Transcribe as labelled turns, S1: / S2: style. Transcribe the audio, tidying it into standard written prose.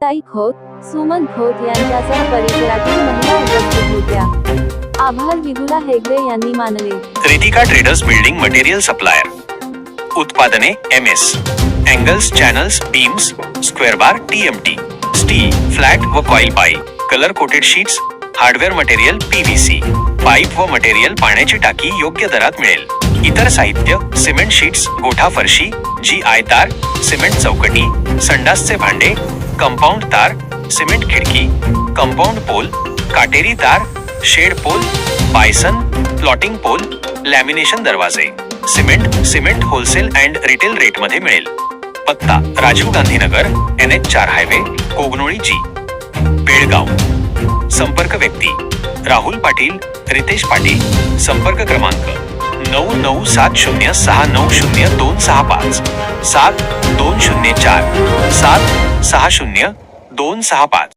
S1: मुक्ताई खोत, सुमन खोत यांच्यासह परिसरातील महिला उपस्थित होत्या. आभार विदुला हेगडे यांनी मानले.
S2: Ritika traders building material supplier. उत्पादने MS, angles, channels, beams, square bar, TMT, steel, flat व coil pipe, colour coated sheets, hardware material PVC, pipe व मटेरियल पाण्याची टाकी योग्य दरात मिळेल. इतर साहित्य सिमेंट शीट्स, गोठा फरशी, GI तार, सिमेंट चौकटी, संडासचे भांडे, कंपाऊंड तार, सिमेंट खिडकी, कंपाऊंड पोल, काटेरी तार, shed pole, bison, plotting pole, lamination दरवाजे, cement wholesale and retail rate मध्ये मिळेल. पत्ता Rajiv Gandhi Nagar, NH4 highway, Kognoli G, Belgaum. संपर्क व्यक्ती राहुल पाटील, रितेश पाटील. संपर्क क्रमांक 9970690265 7204 7600265.